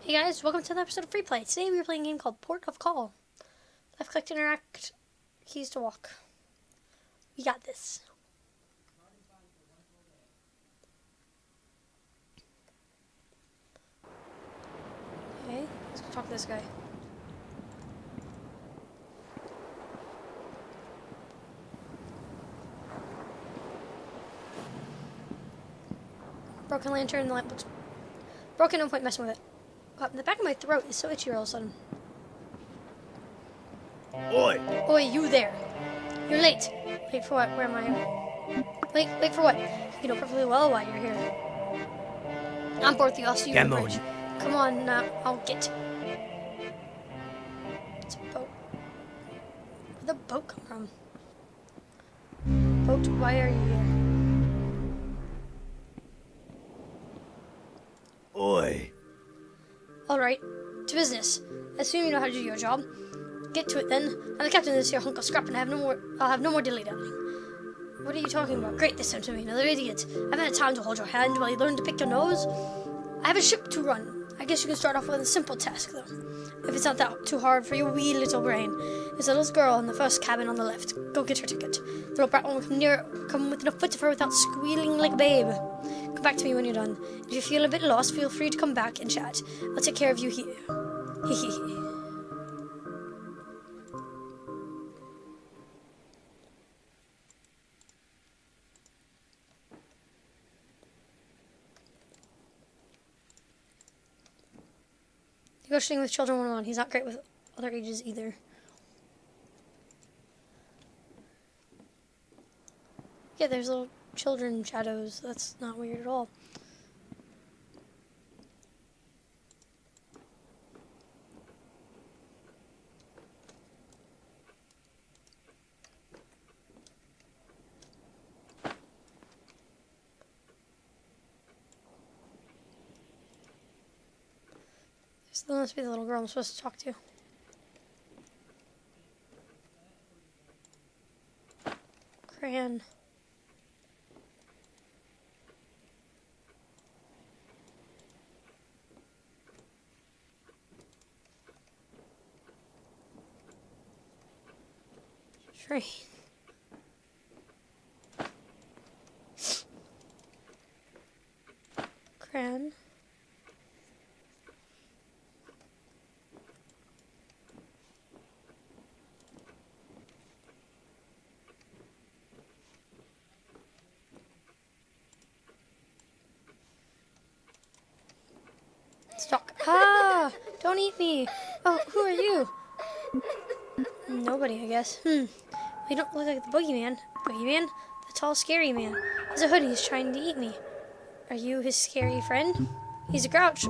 Hey guys, welcome to another episode of Free Play. Today we are playing a game called Port of Call. Left click to interact, keys to walk. We got this. Okay, let's go talk to this guy. Broken lantern, the lamp looks broken, no point messing with it. God, the back of my throat is so itchy all of a sudden. Oi! Oi, you there. You're late. Late for what? Where am I? Late for what? You know perfectly well why you're here. I'm bored with you. I'll see you on the Come on. bridge. Come on now. I'll get. It's a boat. Where'd the boat come from? Boat, why are you here? Oi! Alright, to business. I assume you know how to do your job. Get to it then. I'm the captain of this here hunk of scrap and I'll have no more dilly-dallying. What are you talking about? Great, this time to me, another idiot. I haven't had time to hold your hand while you learn to pick your nose. I have a ship to run. I guess you can start off with a simple task, though. If it's not that too hard for your wee little brain. There's a little girl in the first cabin on the left. Go get her ticket. The little brat won't come within a foot of her without squealing like a babe. Come back to me when you're done. If you feel a bit lost, feel free to come back and chat. I'll take care of you here. Hee hee hee. Negotiating with children 101. He's not great with other ages either. Yeah, there's little children shadows. That's not weird at all. There must be the little girl I'm supposed to talk to. Crayon. Train. Crayon. Stop. Ah! Don't eat me! Oh, who are you? Nobody, I guess. You don't look like the boogeyman. Boogeyman? The tall, scary man. He's a hoodie. He's trying to eat me. Are you his scary friend? He's a grouch,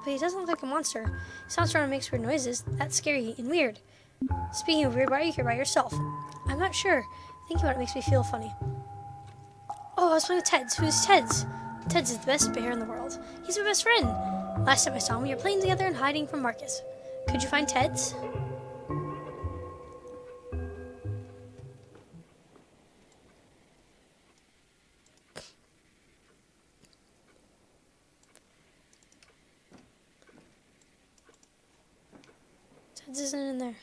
but he doesn't look like a monster. He sounds around and makes weird noises. That's scary and weird. Speaking of weird, why are you here by yourself? I'm not sure. Thinking about it makes me feel funny. Oh, I was playing with Teds. Who's Teds? Teds is the best bear in the world. He's my best friend. Last time I saw him, we were playing together and hiding from Marcus. Could you find Teds? Teds isn't in there.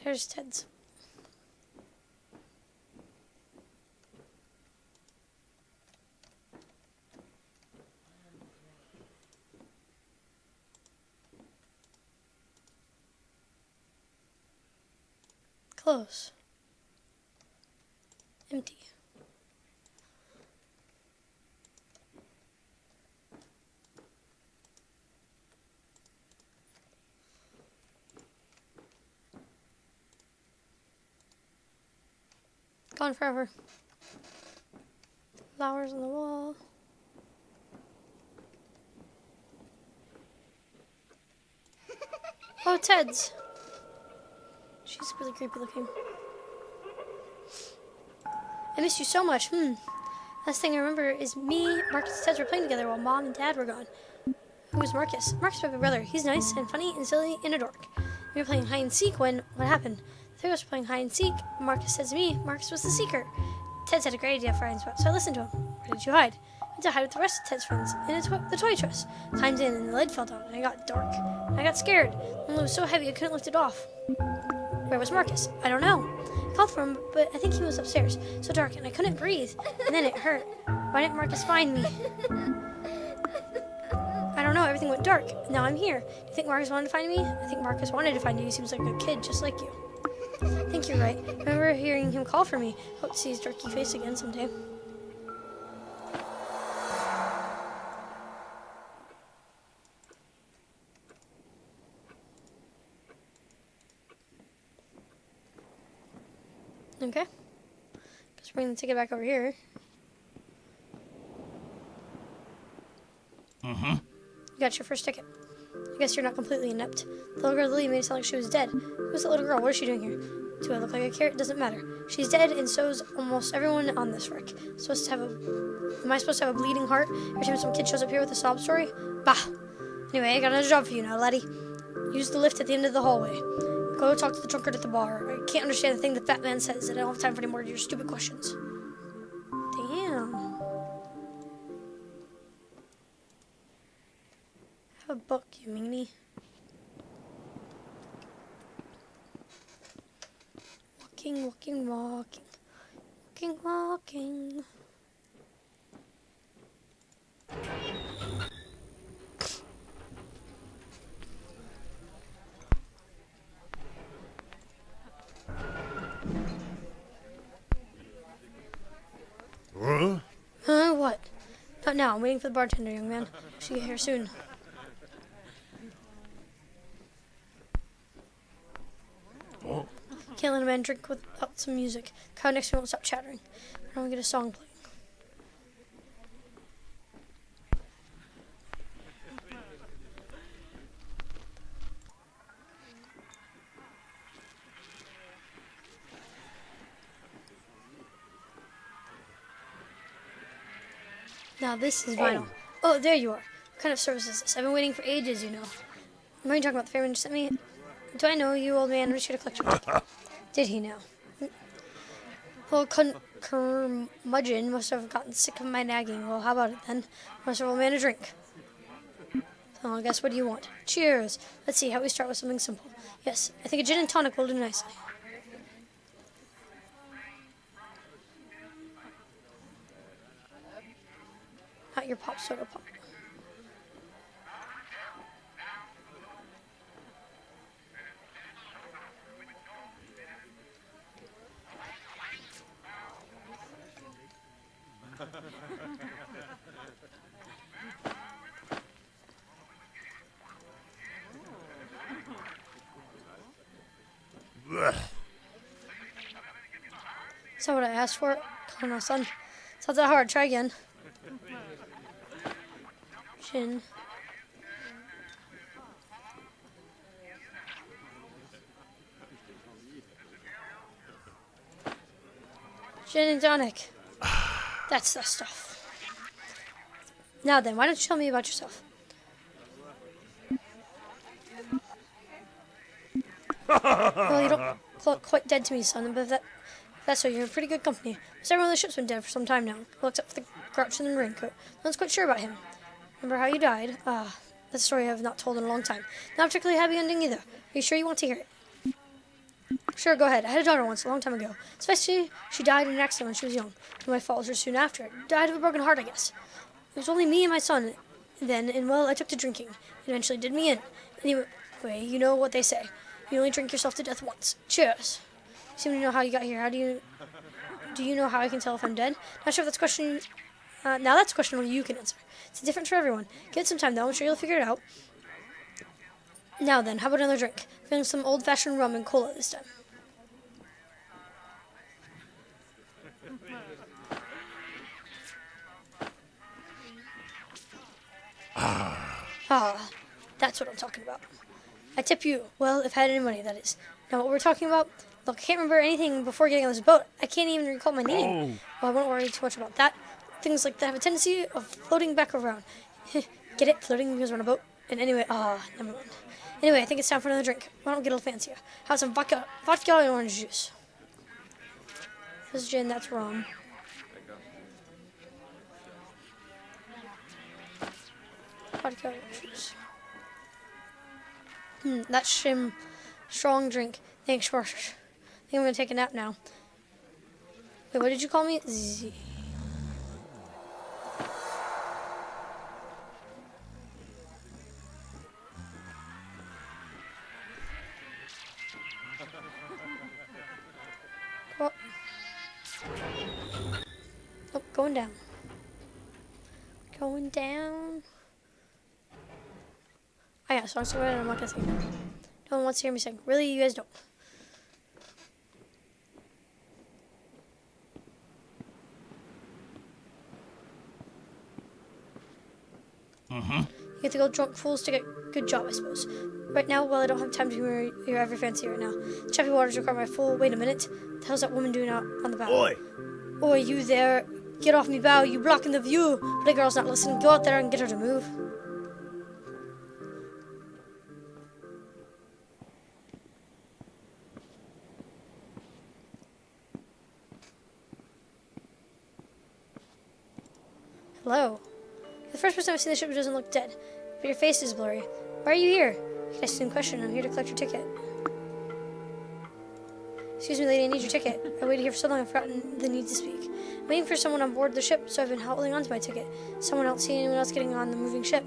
There's Ted's. Close. Empty. Gone forever. Flowers on the wall. Oh, Ted's. She's really creepy looking. I miss you so much. Last thing I remember is me, Marcus, and Ted were playing together while Mom and Dad were gone. Who was Marcus? Marcus is my big brother. He's nice and funny and silly and a dork. We were playing hide and seek when what happened? The three of us were playing hide and seek. Marcus said to me, Marcus was the seeker. Ted had a great idea for hiding spot, so I listened to him. Where did you hide? I went to hide with the rest of Ted's friends in the toy chest. Climbed in and the lid fell down and I got dark. I got scared. The lid was so heavy I couldn't lift it off. Where was Marcus? I don't know. I called for him, but I think he was upstairs. So dark and I couldn't breathe. And then it hurt. Why didn't Marcus find me? I don't know, everything went dark. Now I'm here. Do you think Marcus wanted to find me? I think Marcus wanted to find you. He seems like a kid just like you. I think you're right. I remember hearing him call for me. Hope to see his dorky face again someday. Okay. Let's bring the ticket back over here. You got your first ticket. I guess you're not completely inept. The little girl Lily made it sound like she was dead. Who's that little girl? What is she doing here? Do I look like a carrot? It doesn't matter. She's dead, and so's almost everyone on this wreck. Am I supposed to have a bleeding heart every time some kid shows up here with a sob story? Bah! Anyway, I got another job for you now, laddie. Use the lift at the end of the hallway. Go talk to the drunkard at the bar. I can't understand the thing the fat man says, and I don't have time for any more of your stupid questions. Damn. Have a book, you meanie. Walking, walking, walking. Walking, walking. What? Not now. I'm waiting for the bartender, young man. Should get here soon. Can't let a man drink without some music. The crowd next to me won't stop chattering. I don't get a song playing. Now this is vinyl. Oh, there you are. What kind of service is this? I've been waiting for ages, you know. What are you talking about? The ferryman just sent me? Do I know you, old man? We should have collected. Did he now? Well, curmudgeon must have gotten sick of my nagging. Well, how about it then? Must have old man a drink. So I guess what do you want? Cheers. Let's see how we start with something simple. Yes, I think a gin and tonic will do nicely. Not your pop soda pop. Is that what I asked for? Come on, son. It's not that hard. Try again. Gin. Gin and tonic. That's the stuff. Now then, why don't you tell me about yourself? Well, you don't look quite dead to me, son, but if that's so, you're in pretty good company. Several of the ship's been dead for some time now. Well, except for the grouch in the raincoat. No one's quite sure about him. Remember how you died? That's a story I have not told in a long time. Not a particularly happy ending either. Are you sure you want to hear it? Sure, go ahead. I had a daughter once, a long time ago. Especially, she died in an accident when she was young. My fault was her soon after. Died of a broken heart, I guess. It was only me and my son then, and well, I took to drinking. It eventually did me in. Anyway, you know what they say. You only drink yourself to death once. Cheers. You seem to know how you got here. Do you know how I can tell if I'm dead? Not sure if that's a question. Now that's a question only you can answer. It's different for everyone. Give it some time, though. I'm sure you'll figure it out. Now then, how about another drink? Feeling some old-fashioned rum and cola this time. That's what I'm talking about. I tip you. Well, if I had any money, that is. Now, what we're talking about? Look, I can't remember anything before getting on this boat. I can't even recall my name. Well, I won't worry too much about that. things like that have a tendency of floating back around. Get it? Floating because we're on a boat? And anyway, never mind. Anyway, I think it's time for another drink. Why don't we get a little fancier? Have some vodka and orange juice. This is gin, that's rum. Vodka and orange juice. That's strong drink. Thanks, Schwarsh. I think I'm gonna take a nap now. Wait, what did you call me? Z. Oh. Oh, going down. Going down. I got a song somewhere and I'm not gonna sing. No one wants to hear me sing. Really, you guys don't. You have to go drunk fools to get good job, I suppose. Right now, well, I don't have time to hear every fancy right now. The choppy waters require my full. Wait a minute. The hell's that woman doing out on the bow? Oi! Oi, you there. Get off me bow. You blocking the view. But the girl's not listening. Go out there and get her to move. Hello. The first person I've seen the ship doesn't look dead, but your face is blurry. Why are you here? You can ask the same question. I'm here to collect your ticket. Excuse me, lady, I need your ticket. I waited here for so long I've forgotten the need to speak. I'm waiting for someone on board the ship, so I've been holding on to my ticket. Someone else, see anyone else getting on the moving ship?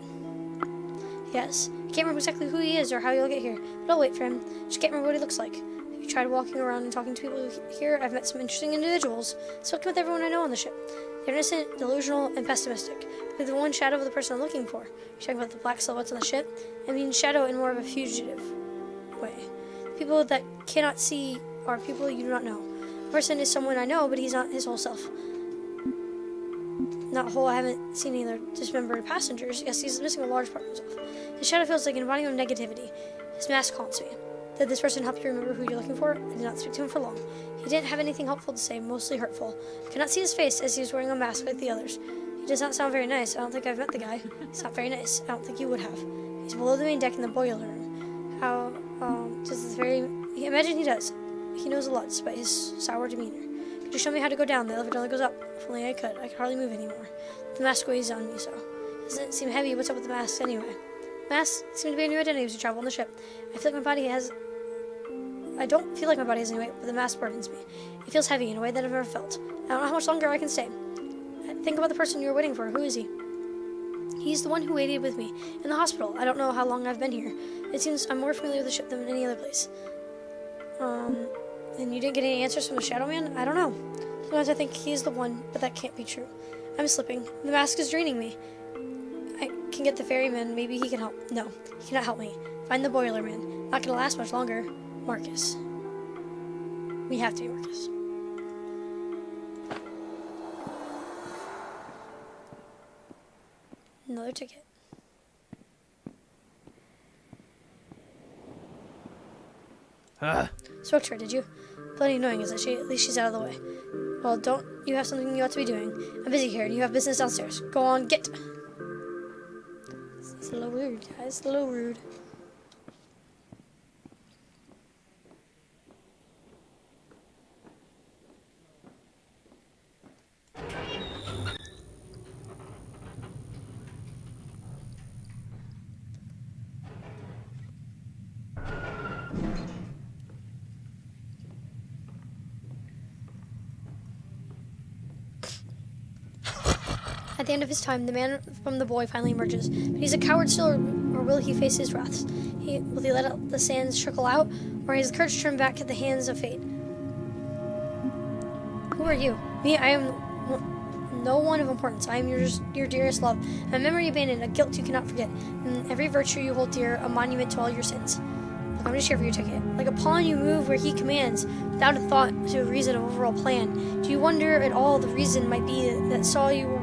Yes. I can't remember exactly who he is or how you'll get here, but I'll wait for him. Just can't remember what he looks like. Have you tried walking around and talking to people here? I've met some interesting individuals. Spoken with everyone I know on the ship. They're innocent, delusional, and pessimistic. They're the one shadow of the person I'm looking for. You're talking about the black silhouettes on the ship? I mean shadow in more of a fugitive way. The people that cannot see are people you do not know. The person is someone I know, but he's not his whole self. Not whole, I haven't seen either dismembered passengers. Yes, he's missing a large part of himself. His shadow feels like an embodiment of negativity. His mask haunts me. Did this person help you remember who you're looking for? I did not speak to him for long. He didn't have anything helpful to say, mostly hurtful. I could not see his face as he was wearing a mask like the others. He does not sound very nice. I don't think I've met the guy. He's not very nice. I don't think you would have. He's below the main deck in the boiler room. Imagine he does. He knows a lot despite his sour demeanor. Could you show me how to go down? The elevator only goes up. If only I could. I could hardly move anymore. The mask weighs on me, so. Doesn't it seem heavy? What's up with the mask anyway? Masks seem to be a new identity as you travel on the ship. I don't feel like my body has any weight, but the mask burdens me. It feels heavy in a way that I've never felt. I don't know how much longer I can stay. Think about the person you're waiting for. Who is he? He's the one who waited with me in the hospital. I don't know how long I've been here. It seems I'm more familiar with the ship than any other place. And you didn't get any answers from the Shadow Man? I don't know. Sometimes I think he's the one, but that can't be true. I'm slipping. The mask is draining me. I can get the ferryman. Maybe he can help. No, he cannot help me. Find the boiler man. Not gonna last much longer. Marcus. We have to be Marcus. Another ticket. Spoke to her, did you? Bloody annoying, isn't she? At least she's out of the way. Well, don't you have something you ought to be doing? I'm busy here, and you have business downstairs. Go on, get. It's a little rude, guys. A little rude. At the end of his time, the man from the boy finally emerges. But he's a coward still, or will he face his wraths? Will he let the sands trickle out, or has the courage turned back at the hands of fate? Who are you? Me, I am no one of importance. I am your dearest love, a memory abandoned, a guilt you cannot forget, and every virtue you hold dear, a monument to all your sins. Look, I'm just here for your ticket. Like a pawn you move where he commands, without a thought to a reason of overall plan. Do you wonder at all the reason might be that saw you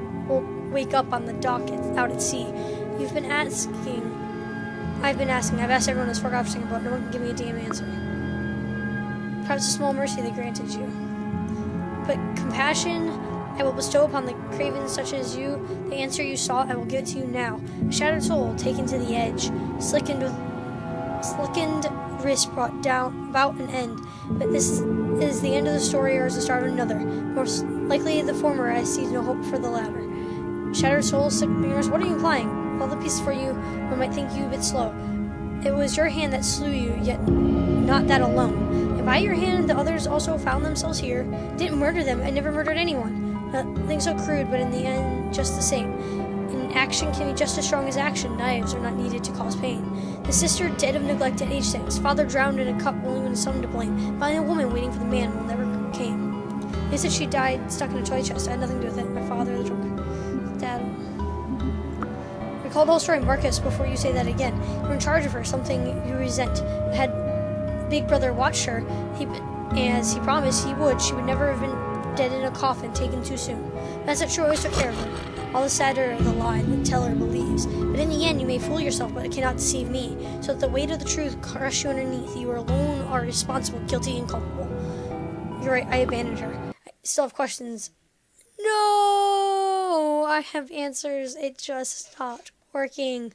wake up on the dock out at sea? I've been asking. I've asked everyone this forgot everything about. No one can give me a damn answer. Perhaps a small mercy they granted you. But compassion, I will bestow upon the cravens such as you the answer you sought. I will give it to you now. A shattered soul taken to the edge, slickened wrist brought down about an end. But this is the end of the story, or is the start of another. Most likely the former. I see no hope for the latter. Shattered soul, sick fingers. What are you implying? All the pieces for you. One might think you a bit slow. It was your hand that slew you, yet not that alone. And by your hand, the others also found themselves here. Didn't murder them. I never murdered anyone. Nothing so crude, but in the end, just the same. And action can be just as strong as action. Knives are not needed to cause pain. The sister dead of neglect at age 6. Father drowned in a cup, only when his son to blame. Finally, a woman waiting for the man who never came. They said she died stuck in a toy chest. I had nothing to do with it. My father, the drunk. Dad. Recall the whole story, Marcus, before you say that again. You're in charge of her, something you resent. Had Big Brother watched her, as he promised he would, she would never have been dead in a coffin, taken too soon. That's not true, always took care of her. All the sadder the lie the teller believes. But in the end, you may fool yourself, but it cannot deceive me. So that the weight of the truth crush you underneath. You alone are responsible, guilty, and culpable. You're right, I abandoned her. I still have questions. No! I have answers. It just stopped working.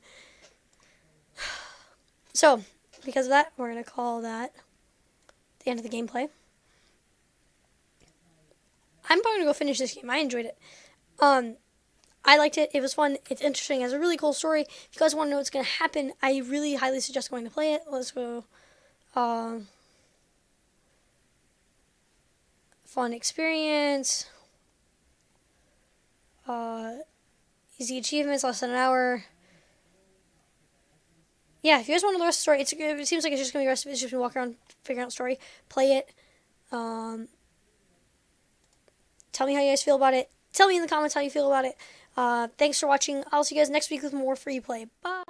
So, because of that, we're going to call that the end of the gameplay. I'm going to go finish this game. I enjoyed it. I liked it. It was fun. It's interesting. It has a really cool story. If you guys want to know what's going to happen, I really highly suggest going to play it. Let's go. Fun experience. Easy achievements, less than an hour. Yeah, if you guys want to know the rest of the story, it seems like it's just going to be the rest of it. It's just going to walk around, figure out the story, play it. Tell me how you guys feel about it. Tell me in the comments how you feel about it. Thanks for watching. I'll see you guys next week with more free play. Bye.